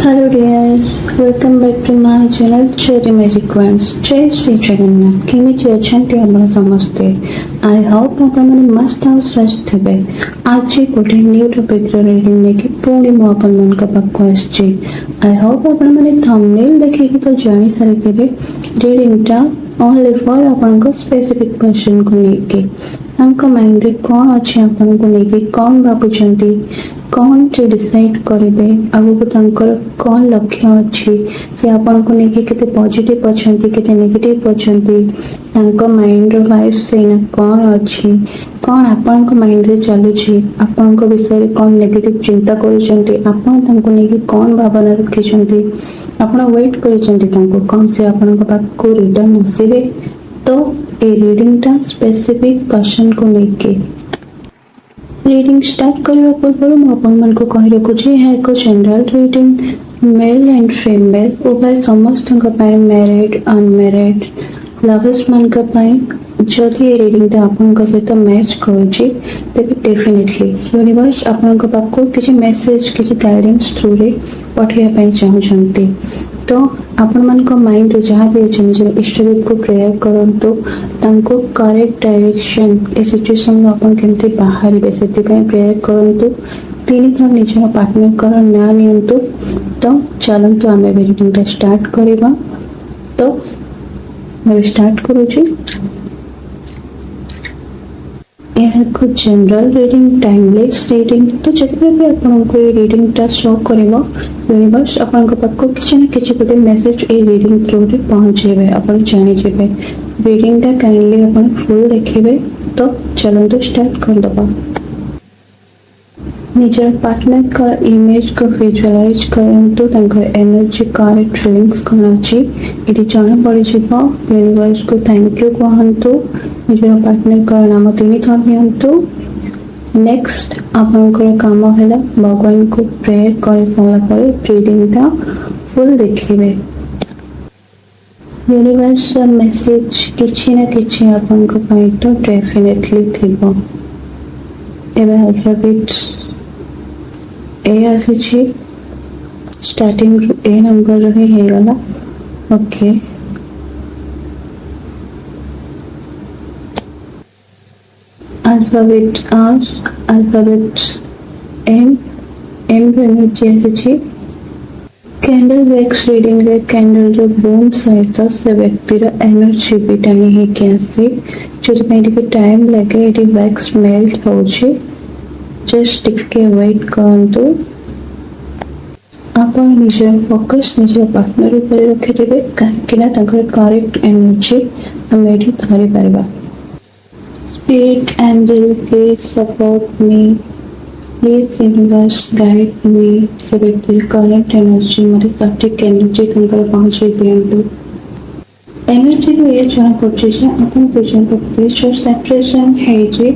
Hello dear, welcome back to my channel Cherry Magic Wands. जय श्री जगन्नाथ केमिति अछंती आपण समस्ते आई होप आपण माने मस्त हाउस रेस्ट थे आज गोटे न्यू टॉपिक रीडिंग लेके पुणी मो आपण मन का पाखु आछि आई होप आपण माने थंबनेल देखि कि तो जानि सारि थे रीडिंग टा ओनली फॉर आपण को स्पेसिफिक पर्सन को लेके तांको माइंड रे कोन अछि आपण को लेके कोन भाबुचंती कौन से डिसाइड करेंगे आगु तांकर कौन लक्ष्य अच्छी से आपन को लेके केते पॉजिटिव अछंती केते नेगेटिव अछंती तांको माइंड वाइज से ना कौन अच्छी कौन आपन को माइंड रे चालू छी आपन को विषय रे कौन नेगेटिव चिंता करछंती आपन तांको लेके कौन भावना रखिछंती आपन वेट करछंती तांको कौन से आपन को पास को रिटर्न आसीबे तो ए रीडिंग टा स्पेसिफिक पर्सन को लेके रीडिंग स्टार्ट करने पूर्व मुझे को कही रखुच्छी यह एक general reading male and female उभय समस्त मैरिड अनमेरिड लवर्स मान जदि ये रीडिंग आपन सहित मैच करुच्ची तेज डेफिनेटली यूनिवर्स आपन पाखु किसी मेसेज किसी गाइडेंस थ्रू रे पठाइबा चाहते तो आपण मन को माइंड जहाँ भी अच्छे निज इष्टदेव को प्रेयर करंतु तांको करेक्ट डायरेक्शन ए सिचुएशन अपन केमते बाहर से प्रेयर करंतु तीन थर निजर पार्टनर कर ना नियंतु तो चलंतु आमे रीडिंग स्टार्ट करबा तो मैं स्टार्ट करूची यह कुछ जनरल रीडिंग टाइमलेस रीडिंग तो जितने भी आपको ये रीडिंग टा शो करिवो यूनिवर्स आपन को पाखो किसी ना किसी गोटे मेसेज ए रीडिंग थ्रू रे पहुंचेबे अपन जानि जेबे रीडिंग टा काइंडली अपन फुल देखिबे तो चलंतु स्टार्ट कर दबा निजर पार्टनर का इमेज को विजुअलाइज करंतु तंकर एनर्जी करेक्ट फीलिंग्स कोन अछि इडी जणा पड़ी जिवो यूनिवर्स को थैंक यू कहंतु निजर पार्टनर का नाम तीन थर नियंतु नेक्स्ट आपनकर काम हैला भगवान को प्रेयर कर साला पर रीडिंग टा फुल देखिबे यूनिवर्स मैसेज किछि ना किछि आपनकर पई तो डेफिनेटली थिबो एबे अल्फाबेट्स ए आसी स्टार्टिंग ए नंबर रे हे गला okay alphabet R alphabet M M energy आसी कैंडल वैक्स रीडिंग रे कैंडल रो बोन सहित से व्यक्ति रो एनर्जी भी टाणी हे के आसी जो में के टाइम लगे एडी वैक्स मेल्ट हो छी जस्ट टिके वेट करंतु आपण निजर फोकस निजर पार्टनर ऊपर रखिदेबे काहेकि ना तंकर करेक्ट एनर्जी हम एठी धरि पाइबा spirit angel please support me please universe guide me से व्यक्ति करेक्ट एनर्जी मारे सटीक एनर्जी तंकर पहुंचे दियंतु एनर्जी को ये जଣା पड़छि जे अपन पेशेंट को प्रेशर सेपरेशन है जे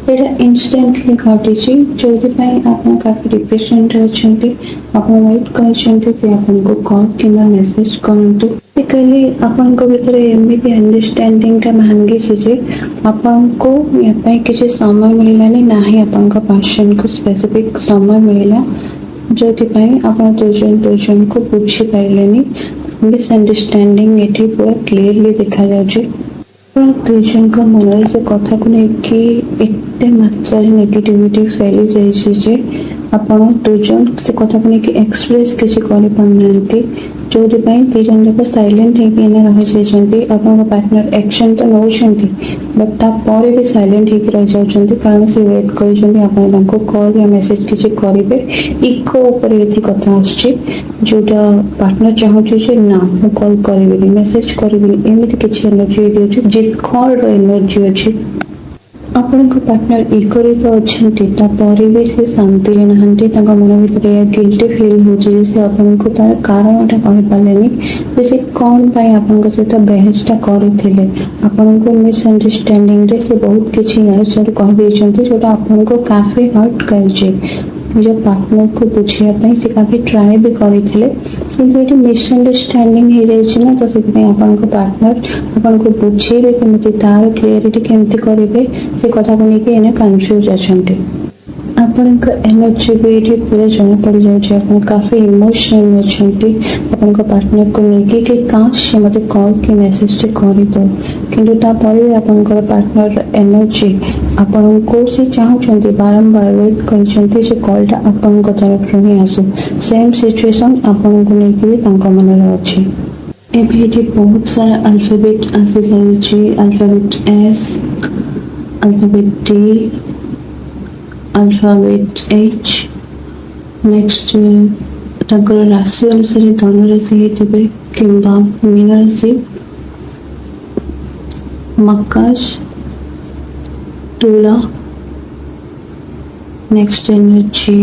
एटा इंस्टेंटली घटी छी जोदि पई आपन काफी डिप्रेशन रे अछंती आपन वेट करछंती से आपन को कॉल किना मैसेज करंतु बेसिकली आपन को भीतर एमबी अंडरस्टैंडिंग ता मांगी छी जे आपन को या पई किछि समय मिललानी नाही आपन का पर्सन को स्पेसिफिक समय मिलला जोदि पई आपन दुजन को पूछि पाइलेनी मिसअंडरस्टैंडिंग एठी पूरा क्लियरली देखा जाउछि दुजन का मन से कथा को लेके एते मात्रा नेगेटिविटी फैली जाई छी जे आपण दुजन से कथा को लेके एक्सप्रेस किछि करि पानंती जोदि पई तीजन लोग साइलेंट है कि ना रह जाइछंती आपण पार्टनर एक्शन तो नउछंती बट ता पर भी साइलेंट है कि रह जाउछंती कारण से वेट करछंती आपण ताको कॉल या मैसेज किछि करिवे इको ऊपर एथि कथा आछि जोटा पार्टनर चाहूछि जे ना मु कॉल करिवे मैसेज करिवे एमिति किछि एनर्जी दियो जित खर एनर्जी अछि आपण को पार्टनर इकोरे तो अछंती ता परे भी से शांति रे नहंती ताका मन भीतर या गिल्टी फील हो जे से आपण को तार कारणटा कहि पालेनी जैसे कौन पाई आपण को सहित बहसटा करिथिले आपण को मिसअंडरस्टैंडिंग रे से बहुत किछि आंसर कह देछंती जोटा आपण को काफी हर्ट करजे निज पार्टनर को बुझिया पई से काफी ट्राई भी करिथिले किंतु एटी मिसअंडरस्टैंडिंग हे जाय छी ना तो से आपन को पार्टनर आपन को बुझेबे केमिति तार क्लियरिटी केमिति करिवे से कथा को लेके एने कंफ्यूज अछंती ଆପଣଙ୍କ ଏନର୍ଜି ବି ଏଠି ପୁରା ଜଣାପଡ଼ିଯାଉଛି ଆପଣ କାଫି ଇମୋସନାଲ ଅଛନ୍ତି ଆପଣଙ୍କ ପାର୍ଟନରକୁ ନେଇକି କି କାଶ ସେ ମୋତେ କଲ୍ କି ମେସେଜଟେ କରିଦେଉ କିନ୍ତୁ ତାପରେ ବି ଆପଣଙ୍କର ପାର୍ଟନର ଏନର୍ଜି ଆପଣଙ୍କୁ ସେ ଚାହୁଁଛନ୍ତି ବାରମ୍ବାର ୱେଟ୍ କରିଛନ୍ତି ଯେ କଲ୍ଟା ଆପଣଙ୍କ ତରଫରୁ ହିଁ ଆସୁ ସେମ୍ ସିଚୁଏସନ୍ ଆପଣଙ୍କୁ ନେଇକି ବି ତାଙ୍କ ମନରେ ଅଛି। ଏବେ ଏଠି ବହୁତ ସାରା ଆଲଫାବେଟ୍ ଆସିସାରିଛି alphabet S alphabet D alphabet H next ताकर राशि अनुसार धनुराशि होते कि मीन राशि मकर तुला नेक्स्ट एनर्जी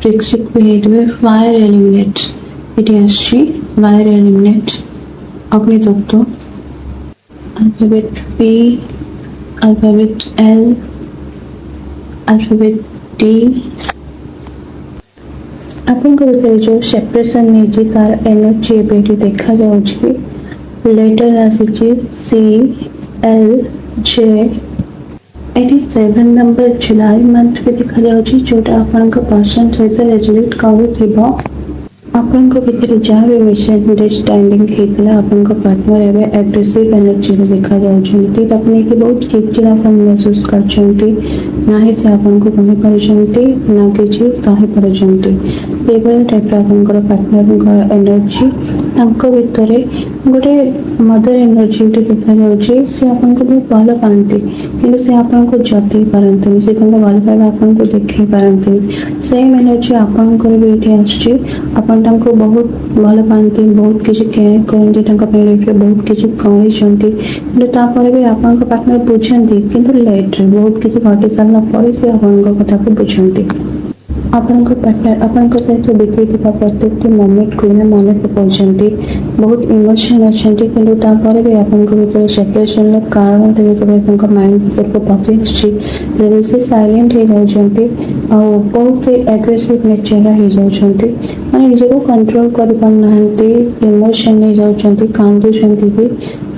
वृश्चिक भी होते फायर एलिमिनेट ये फायर एलिमिनेट अग्नि तत्व alphabet P alphabet L alphabet T आपन को भीतर जो सेपरेशन नहीं तार एनर्जी एबेटी देखा जाउछि लेटर आसी सी एल जे एटी 7 नंबर जुलाई मंथ भी देखा जाउछि जोटा आपन को पर्सन सहित रेजोनेट करूथिबो आपन को भीतर जहाँ भी मिसअंडरस्टैंडिंग हेतला आपन को पार्टनर एबे एग्रेसिव एनर्जी देखा जाउछंती तकनी कि बहुत चिड़चिड़ापन महसूस करछंती नाही से आपन को कहि परछंती ना किछि कहि परछंती सेबल टाइप आपन को पार्टनर को एनर्जी तांको भितरे गोटे मदर एनर्जी देखा जाउछि से आपन को बहुत भलो पांती किंतु से आपन को जति पारंती से तांको भलो पाइबा आपन को देखै पारंती सेम एनर्जी आपन को भी एठी आछि आपन तांको बहुत भलो पांती बहुत किछि केयर करंती तांको पे लाइफ रे बहुत किछि करिसंती किंतु तापर भी आपन को पार्टनर बुझंती किंतु लेट रे बहुत किछि घटी सारला परे से आपन को कथा को बुझंती आपन को पार्टनर आपन को सहित बीतैଥିବା प्रत्येक मोमेंट को मन पकाउछंती बहुत इमोशन अछंती किंतु तापर भी आपन को भीतर सेपरेशन लो कारण जेतबे तांको माइंड भीतर को पसी अछि से साइलेंट हे जाउछंती आ बहुत एग्रेसिव नेचर हे जाउछंती माने निजे को कंट्रोल कर पानांती इमोशन हे जाउछंती कांदुछंती भी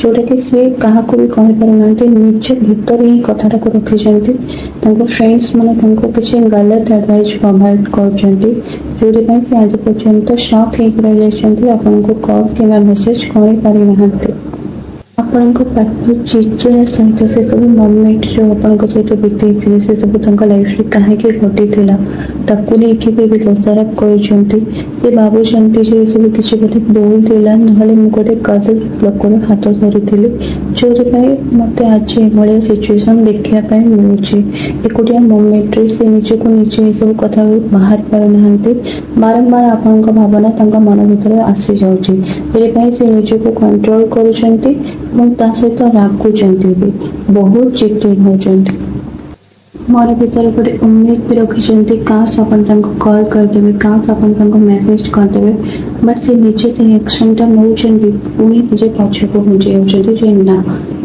जोटा कि से कहा को भी कहि पारनांती निजे भीतर ही कथाटा को रखिछंती तांको फ्रेंड्स माने तांको किछि गलत एडवाइस प्रोवाइड करछंती जोरि से आज पर्यंत शॉक हे रहिछंती आपन को कॉल कि मेसेज करि पारि नहंती आपन को पार्टनर चिड़चिड़ा सहित से सब मोमेंट जो आपन को सहित बीतैथिले से सब तांको लाइफ रे काहे के घटिथिला ताकू लेके भी दोषारोप करछंती से बाबूछंती जे सब किछि गोटे बोल दिला नहले मु गोटे कजल लोकर हाथ धरिथिले जोरि पई मते आज एभले सिचुएशन देखिया पई मिलुछि एकोटिया मोमेंट रे से निजे को निजे सब कथा बाहर कर नहंती बारंबार आपन को भावना तांको मन भीतर आसी जाउछि एरे पई से निजे को कंट्रोल करूछंती सहित रागुचंती भी बहुत चिड़चिड़ होचंती मोर भीतर गोटे उम्मीद भी रखिछंती काश अपन तांको कॉल कर देबे काश अपन तांको मैसेज कर देबे बट से नीचे से एक्शनटा नउचंती पुनी जे पछे को हो जाउचंती जे ना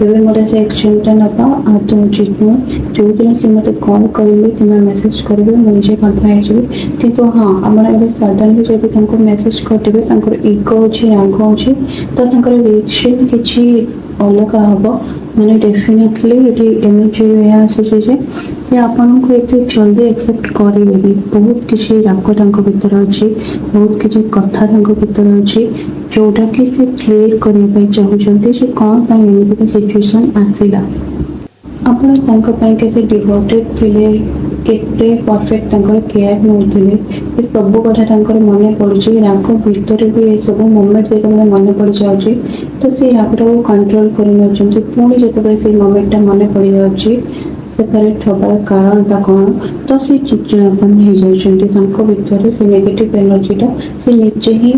एबे मोर से एक्शनटा नपा आ तो उचित न जो दिन से मते कॉल करबे कि मैसेज करबे मु जे कन्फाइ जेबे किंतु हां हमरा एबे सडनली जब तांको मैसेज कर देबे तांको इगो अछि राग अछि त तांको रिएक्शन किछि अलग हम मैंने डेफिनेटली ये एनर्जी आसूचे से आपन को एते जल्दी एक्सेप्ट करेंगे बहुत किसी राग भीतर अच्छी बहुत किसी कथा भीतर अच्छी जोटा कि से क्लियर करने चाहते से कौन एमती सिचुएशन आसला आपन केते डिवोटेड थिले केते परफेक्ट तांकर केयर नउथिले ए सब कथा मन पड़ुछि राग भीतर भी ए सब मोमेंट जे मन पड़ जाउछि तो से रागटा को कंट्रोल कर नउछंती पुणी जेतबे से मोमेंटटा मन पड़ जाउछि सेपरेट होबार कारणटा कौन तो से चिड़चिड़ापन हो जाउछंती तांको भीतर से नेगेटिव एनर्जीटा से निजे ही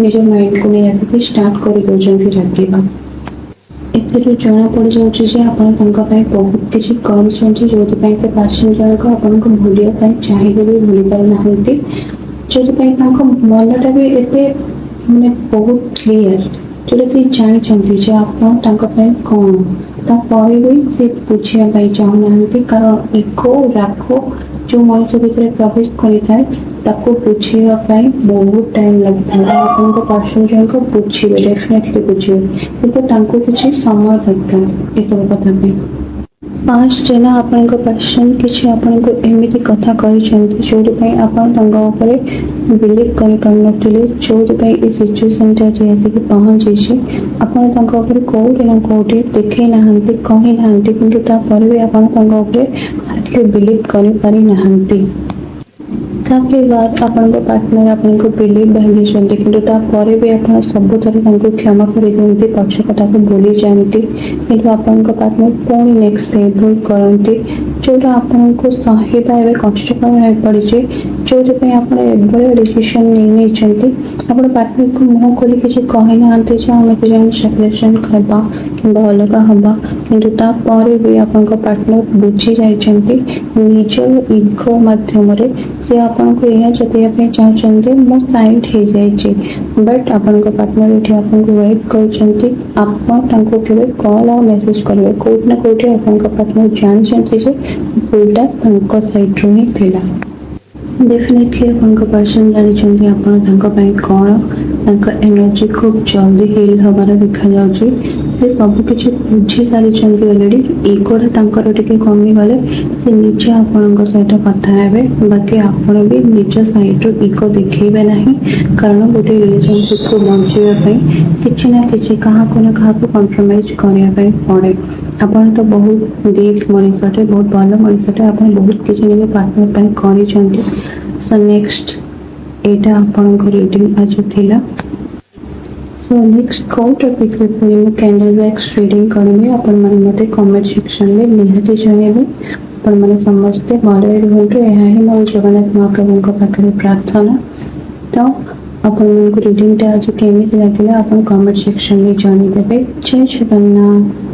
निज माइंड को नहीं आसिक स्टार्ट कर दउछंती रागिबा एथिरु जना पड़ जाउछि जे आपन तांका पय बहुत किछि करछंती जोति पय से पर्सन जणक आपन को भूलिया पय चाहिए भी भूली पाइ नाहंती जोति पय तांको मनटा भी एते माने बहुत क्लियर जोति से जानिछंती जे आपन तांका पय कोन ता पय भी से पूछिया पय चाहू नाहंती कारण इको राखो जो मनुष्य भीतर प्रवेश करिथाय ताको पूछिया पय बहुत टाइम लगता है आपन को पर्सन जणक पूछिबे डेफिनेटली पूछिबे किंतु तांको किछि समय दरकार ए सब कथा पे पास्ट दिन आपनको पर्सन किसी आपको एमती कथा कहते जो आप बिलीव कर जो सिचुएशन आज आसिक पहुँची आपड़ कौटे ना कौटे देखे ना कही ना कि हार्डली बिलीव कर काफी बार आपन पार्टनर आपको बिलीव भांगी कि भी आप सबुथ क्षमा कर दिखती पक्ष कथा को भूली जाती कि पार्टनर पुणी नेक्स्ट भूल करती जोटा आपको सहवा कष्टकर हो पड़ी जो डिसीजन नहीं पार्टनर को मुँह खोली किसी कही ना जो आम दुजन सेपरेशन करवा कि अलग हवा कि भी आप पार्टनर बुझी जाइए निजर इगो मध्यम से आपको यह जताइवाई चाहते मो साइड हो जाए बट आपण पार्टनर ये आपको वेट कर कॉल और मेसेज करेंगे कौट ना कौटे आप पार्टनर जानते भूलटा साइड रू ही थिला डेफिनेटली आपन पर्सन जानते आप कौन एनर्जी खूब जल्दी हिल हबार देखा से सबकि बुझी सारी अलरेडी इगोटा टे कमी गले से निजे आपण सहित कथा है बाकी आपण भी निज साइड इगो देखेबे नहीं कारण गोटे रिलेशनशिप को बचाई किसी ना किसी क्या कम्प्रोमाइज करने पड़े आपन तो बहुत डीप मनीषटे बहुत भल मनीषटे आप बहुत किसी पार्टनर कर सो नेक्स्ट एटा आपन रीडिंग आज थिला सो नेक्स्ट कौ टॉपिक रे पुणी मैं कैंडल वैक्स रीडिंग करेंगे आपण माने मते कमेंट सेक्शन में निहाती जणेबे आपण माने समस्ते भले रुहंतु एहा ही मो जगन्नाथ महाप्रभु को पाखरे प्रार्थना तो आपण रीडिंग टा आज केमिति लागिला आपण कमेंट सेक्शन में जणी देबे जय जगन्नाथ।